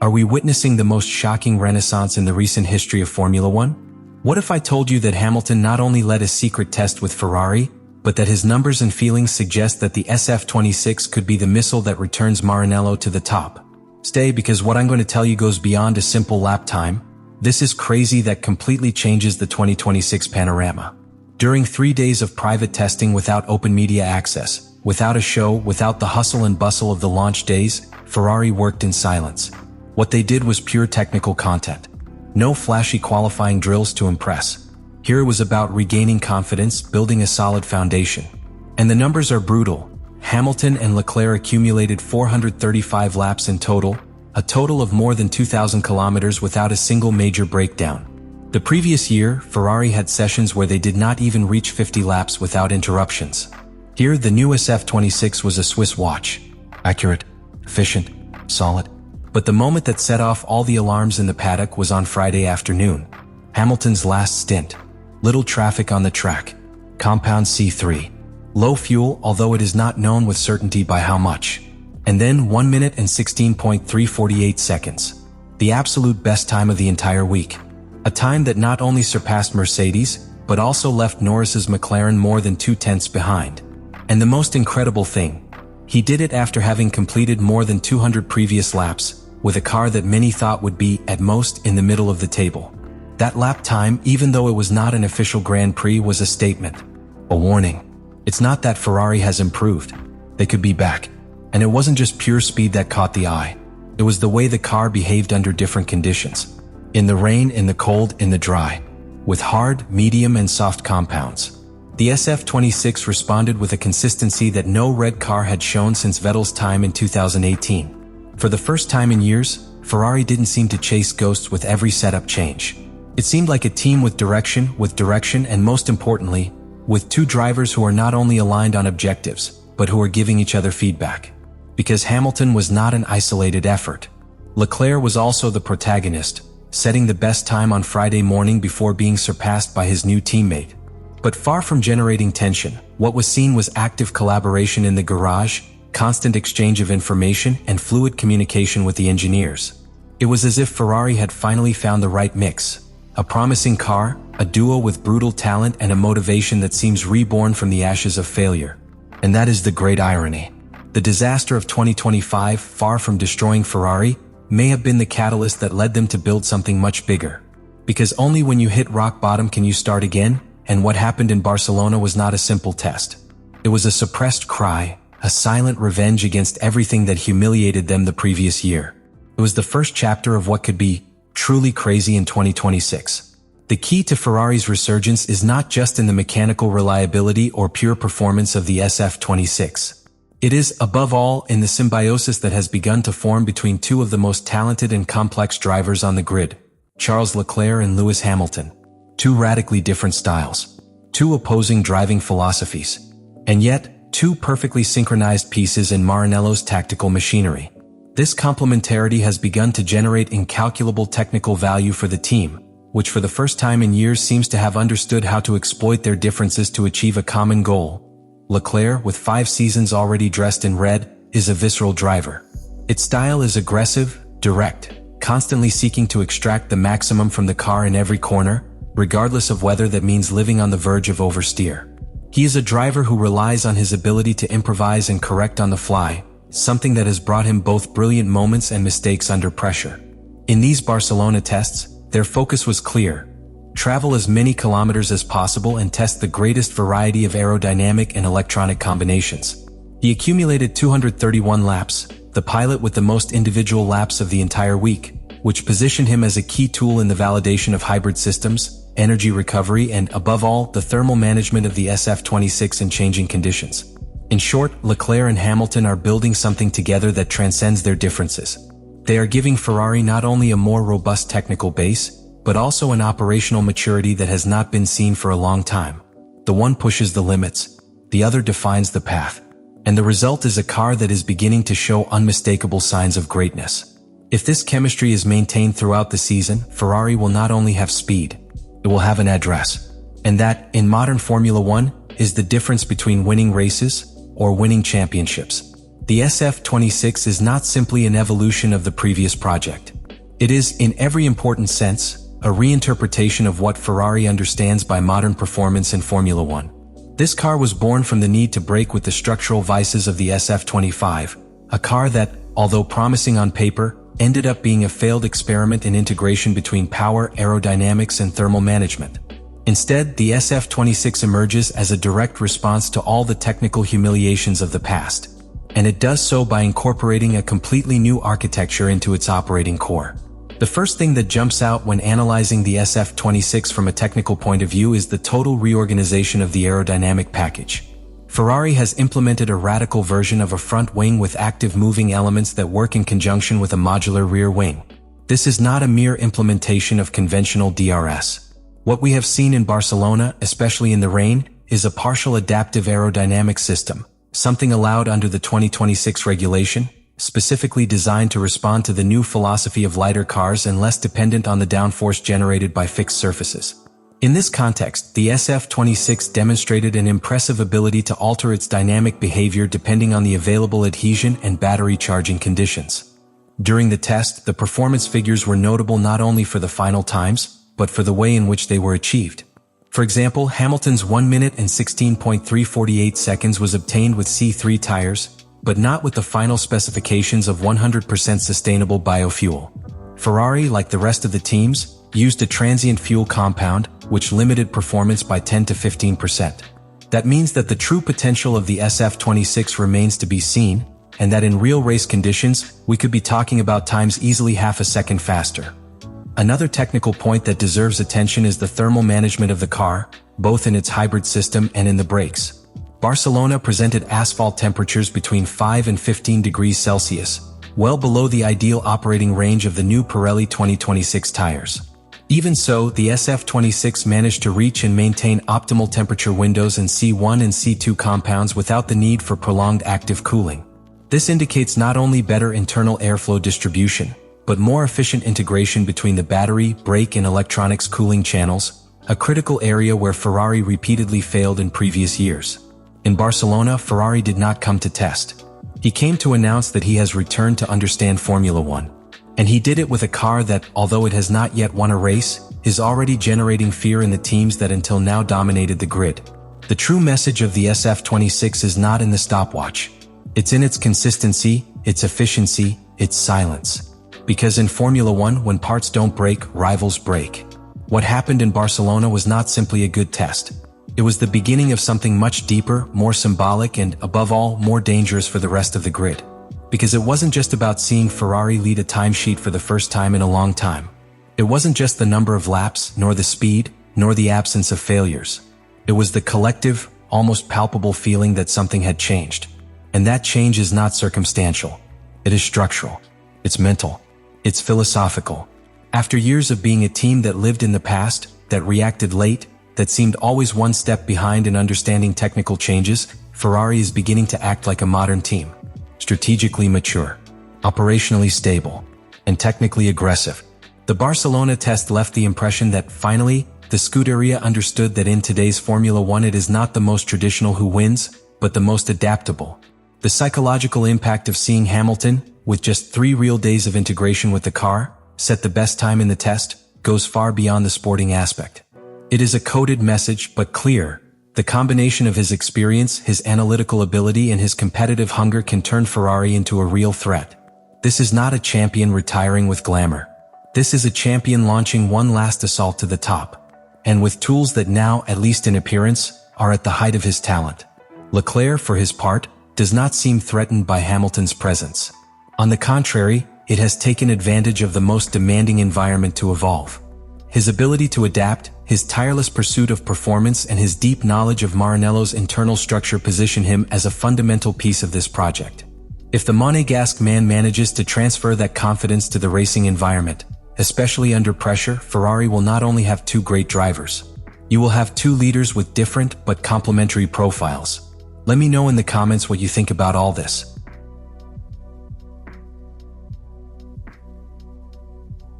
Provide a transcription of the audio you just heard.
Are we witnessing the most shocking renaissance in the recent history of Formula One? What if I told you that Hamilton not only led a secret test with Ferrari, but that his numbers and feelings suggest that the SF26 could be the missile that returns Maranello to the top? Stay, because what I'm going to tell you goes beyond a simple lap time. This is crazy that completely changes the 2026 panorama. During 3 days of private testing without open media access, without a show, without the hustle and bustle of the launch days, Ferrari worked in silence. What they did was pure technical content. No flashy qualifying drills to impress. Here it was about regaining confidence, building a solid foundation. And the numbers are brutal. Hamilton and Leclerc accumulated 435 laps in total, a total of more than 2,000 kilometers without a single major breakdown. The previous year, Ferrari had sessions where they did not even reach 50 laps without interruptions. Here, the new SF26 was a Swiss watch. Accurate, efficient, solid. But the moment that set off all the alarms in the paddock was on Friday afternoon. Hamilton's last stint. Little traffic on the track. Compound C3. Low fuel, although it is not known with certainty by how much. And then 1 minute and 16.348 seconds. The absolute best time of the entire week. A time that not only surpassed Mercedes, but also left Norris's McLaren more than 2/10 behind. And the most incredible thing, he did it after having completed more than 200 previous laps, with a car that many thought would be, at most, in the middle of the table. That lap time, even though it was not an official Grand Prix, was a statement. A warning. It's not that Ferrari has improved. They could be back. And it wasn't just pure speed that caught the eye. It was the way the car behaved under different conditions. In the rain, in the cold, in the dry. With hard, medium, and soft compounds. The SF26 responded with a consistency that no red car had shown since Vettel's time in 2018. For the first time in years, Ferrari didn't seem to chase ghosts with every setup change. It seemed like a team with direction, and most importantly, with two drivers who are not only aligned on objectives, but who are giving each other feedback. Because Hamilton was not an isolated effort. Leclerc was also the protagonist, setting the best time on Friday morning before being surpassed by his new teammate. But far from generating tension, what was seen was active collaboration in the garage, constant exchange of information, and fluid communication with the engineers. It was as if Ferrari had finally found the right mix. A promising car, a duo with brutal talent, and a motivation that seems reborn from the ashes of failure. And that is the great irony. The disaster of 2025, far from destroying Ferrari, may have been the catalyst that led them to build something much bigger. Because only when you hit rock bottom can you start again, and what happened in Barcelona was not a simple test. It was a suppressed cry, a silent revenge against everything that humiliated them the previous year. It was the first chapter of what could be truly crazy in 2026. The key to Ferrari's resurgence is not just in the mechanical reliability or pure performance of the SF26. It is, above all, in the symbiosis that has begun to form between two of the most talented and complex drivers on the grid, Charles Leclerc and Lewis Hamilton. Two radically different styles. Two opposing driving philosophies. And yet, two perfectly synchronized pieces in Maranello's tactical machinery. This complementarity has begun to generate incalculable technical value for the team, which for the first time in years seems to have understood how to exploit their differences to achieve a common goal. Leclerc, with 5 seasons already dressed in red, is a visceral driver. Its style is aggressive, direct, constantly seeking to extract the maximum from the car in every corner, regardless of whether that means living on the verge of oversteer. He is a driver who relies on his ability to improvise and correct on the fly, something that has brought him both brilliant moments and mistakes under pressure. In these Barcelona tests, their focus was clear. Travel as many kilometers as possible and test the greatest variety of aerodynamic and electronic combinations. He accumulated 231 laps, the pilot with the most individual laps of the entire week, which positioned him as a key tool in the validation of hybrid systems, energy recovery, and, above all, the thermal management of the SF26 in changing conditions. In short, Leclerc and Hamilton are building something together that transcends their differences. They are giving Ferrari not only a more robust technical base, but also an operational maturity that has not been seen for a long time. The one pushes the limits, the other defines the path. And the result is a car that is beginning to show unmistakable signs of greatness. If this chemistry is maintained throughout the season, Ferrari will not only have speed, it will have an address. And that, in modern Formula One, is the difference between winning races or winning championships. The SF26 is not simply an evolution of the previous project. It is, in every important sense, a reinterpretation of what Ferrari understands by modern performance in Formula One. This car was born from the need to break with the structural vices of the SF25, a car that, although promising on paper, ended up being a failed experiment in integration between power, aerodynamics, and thermal management. Instead, the SF26 emerges as a direct response to all the technical humiliations of the past, and it does so by incorporating a completely new architecture into its operating core. The first thing that jumps out when analyzing the SF26 from a technical point of view is the total reorganization of the aerodynamic package. Ferrari has implemented a radical version of a front wing with active moving elements that work in conjunction with a modular rear wing. This is not a mere implementation of conventional DRS. What we have seen in Barcelona, especially in the rain, is a partial adaptive aerodynamic system, something allowed under the 2026 regulation, specifically designed to respond to the new philosophy of lighter cars and less dependent on the downforce generated by fixed surfaces. In this context, the SF26 demonstrated an impressive ability to alter its dynamic behavior depending on the available adhesion and battery charging conditions. During the test, the performance figures were notable not only for the final times, but for the way in which they were achieved. For example, Hamilton's 1 minute and 16.348 seconds was obtained with C3 tires, but not with the final specifications of 100% sustainable biofuel. Ferrari, like the rest of the teams, used a transient fuel compound, which limited performance by 10 to 15%. That means that the true potential of the SF26 remains to be seen, and that in real race conditions, we could be talking about times easily half a second faster. Another technical point that deserves attention is the thermal management of the car, both in its hybrid system and in the brakes. Barcelona presented asphalt temperatures between 5 and 15 degrees Celsius, well below the ideal operating range of the new Pirelli 2026 tires. Even so, the SF26 managed to reach and maintain optimal temperature windows in C1 and C2 compounds without the need for prolonged active cooling. This indicates not only better internal airflow distribution, but more efficient integration between the battery, brake, and electronics cooling channels, a critical area where Ferrari repeatedly failed in previous years. In Barcelona, Ferrari did not come to test. He came to announce that he has returned to understand Formula One. And he did it with a car that, although it has not yet won a race, is already generating fear in the teams that until now dominated the grid. The true message of the SF26 is not in the stopwatch. It's in its consistency, its efficiency, its silence. Because in Formula One, when parts don't break, rivals break. What happened in Barcelona was not simply a good test. It was the beginning of something much deeper, more symbolic, and, above all, more dangerous for the rest of the grid. Because it wasn't just about seeing Ferrari lead a timesheet for the first time in a long time. It wasn't just the number of laps, nor the speed, nor the absence of failures. It was the collective, almost palpable feeling that something had changed. And that change is not circumstantial. It is structural. It's mental. It's philosophical. After years of being a team that lived in the past, that reacted late, that seemed always one step behind in understanding technical changes, Ferrari is beginning to act like a modern team. Strategically mature, operationally stable, and technically aggressive. The Barcelona test left the impression that, finally, the Scuderia understood that in today's Formula One it is not the most traditional who wins, but the most adaptable. The psychological impact of seeing Hamilton, with just 3 real days of integration with the car, set the best time in the test, goes far beyond the sporting aspect. It is a coded message, but clear. The combination of his experience, his analytical ability, and his competitive hunger can turn Ferrari into a real threat. This is not a champion retiring with glamour. This is a champion launching one last assault to the top. And with tools that now, at least in appearance, are at the height of his talent. Leclerc, for his part, does not seem threatened by Hamilton's presence. On the contrary, it has taken advantage of the most demanding environment to evolve. His ability to adapt, his tireless pursuit of performance, and his deep knowledge of Maranello's internal structure position him as a fundamental piece of this project. If the Monegasque man manages to transfer that confidence to the racing environment, especially under pressure, Ferrari will not only have 2 great drivers. You will have 2 leaders with different but complementary profiles. Let me know in the comments what you think about all this.